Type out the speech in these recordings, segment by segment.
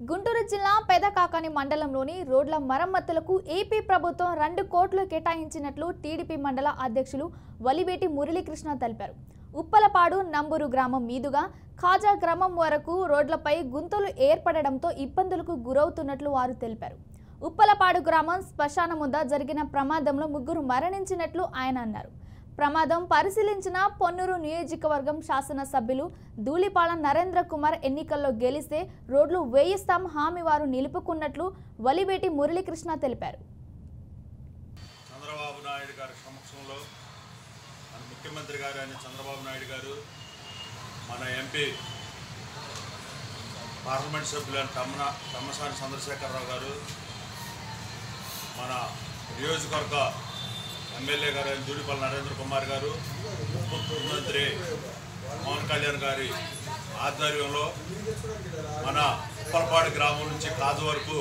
గుంటూరు జిల్లా పెదకాకాని మండలంలోని రోడ్ల మరమ్మతులకు ఏపీ ప్రభుత్వం 2 కోట్లు కేటాయించినట్లు టీడీపీ మండల అధ్యక్షులు వలివేటి మురళీకృష్ణ తెలిపారు. ఉప్పలపాడు నంబూరు గ్రామం మీదుగా ఖాజా గ్రామం వరకు రోడ్లపై గుంతలు ఏర్పడడంతో ఇబ్బందులకు గురవుతున్నట్లు వారు తెలిపారు. ఉప్పలపాడు గ్రామం శ్మశానం వద్ద జరిగిన ప్రమాదంలో 3 మరణించినట్లు ఆయన అన్నారు. ప్రమాదం పరిశీలించిన పొన్నూరు నియోజకవర్గం శాసనసభ్యులు ధూళిపాల నరేంద్ర కుమార్ ఎన్నికల్లో గెలిస్తే రోడ్లు వేయిస్తాం హామీ వారు నిలుపుకున్నట్లు వలివేటి మురళీకృష్ణ తెలిపారు. చంద్రబాబు నాయుడు గారి సమక్షంలో మన ముఖ్యమంత్రి గారు అయిన చంద్రబాబు నాయుడు గారు, మన ఎంపీ పార్లమెంట్ సభ్యులైన తమ్మసాని చంద్రశేఖరరావు గారు, మన నియోజకవర్గ ఎమ్మెల్యే గారు అయిన ధూళిపాల నరేంద్ర కుమార్ గారు, ఉప ముఖ్యమంత్రి పవన్ కళ్యాణ్ గారి ఆధ్వర్యంలో మన ఉప్పలపాడు గ్రామం నుంచి కాజు వరకు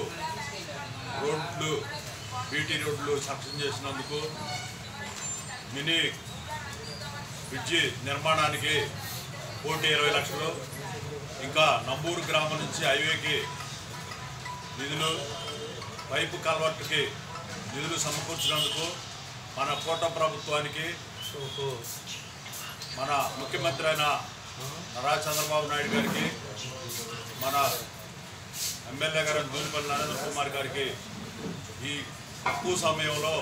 రోడ్లు బీటీ రోడ్లు సక్షన్ చేసినందుకు, మినీ బ్రిడ్జి నిర్మాణానికి 1,20 లక్షలు, ఇంకా నంబూరు గ్రామం నుంచి హైవేకి నిధులు, పైపు కల్వర్ట్కి నిధులు సమకూర్చినందుకు మన కోట ప్రభుత్వానికి, మన ముఖ్యమంత్రి అయిన నారా చంద్రబాబు నాయుడు గారికి, మన ఎమ్మెల్యే గారు ధూళిపాల నరేంద్ర కుమార్ గారికి ఈ తక్కువ సమయంలో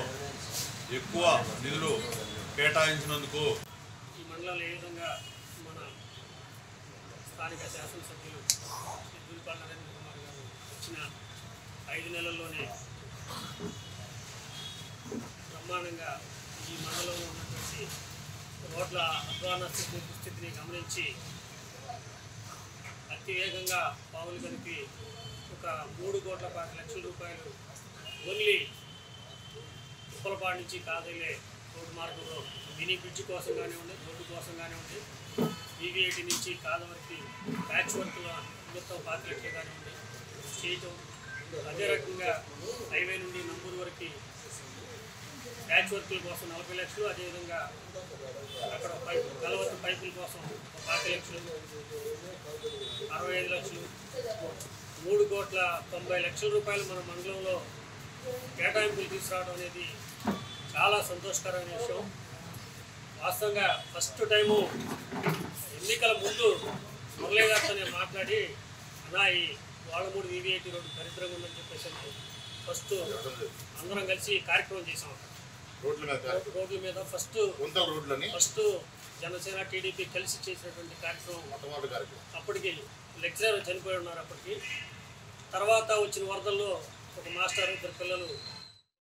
ఎక్కువ నిధులు కేటాయించినందుకు ఈ మండలంలో ఏ విధంగా మన స్థానిక శాసనసభ్యులు ధూళిపాల నరేంద్ర కుమార్ గారు వచ్చిన 5 నెలల్లోనే బ్రహ్మాండంగా ఈ మండలంలో ఉన్నటువంటి రోడ్ల అధ్వాన స్థితిని గమనించి అతి వేగంగా పావులు కలిపి ఒక 3,05 లక్షల రూపాయలు ఓన్లీ ఉప్పలపాడు నుంచి కాదలే రోడ్డు మార్గంలో మినీ బ్రిడ్జ్ కోసం కానివ్వండి, రోడ్డు కోసం కానివ్వండి, ఈవీఐటీ నుంచి కాదవరికి ప్యాచ్ వర్క్ల మొత్తం 5 లక్షలు కానివ్వండి చేయటం, అదే రకంగా హైవే నుండి నంబూరు వరకు ప్యాచ్ వర్కుల కోసం 40 లక్షలు, అదేవిధంగా అక్కడ కలవత్తు పైపుల కోసం 5 లక్షలు, 65 లక్షలు, 3,90 లక్షల రూపాయలు మన మండలంలో కేటాయింపులు తీసుకురావడం అనేది చాలా సంతోషకరమైన విషయం. వాస్తవంగా ఫస్ట్ టైము ఎన్నికల ముందు మురళీ గారితో నేను మాట్లాడి, అన్నా ఈ వాడమూడి వీవీఐటీ రోడ్డు దరిద్రంగా ఉందని చెప్పేసి ఫస్ట్ అందరం కలిసి కార్యక్రమం చేసాం. రోడ్ల మీద ఫస్ట్ జనసేన టీడీపీ కలిసి చేసినటువంటి కార్యక్రమం. అప్పటికి లెక్చరర్ చనిపోయి ఉన్నారు. అప్పటికి తర్వాత వచ్చిన వరదల్లో ఒక మాస్టర్, 2 పిల్లలు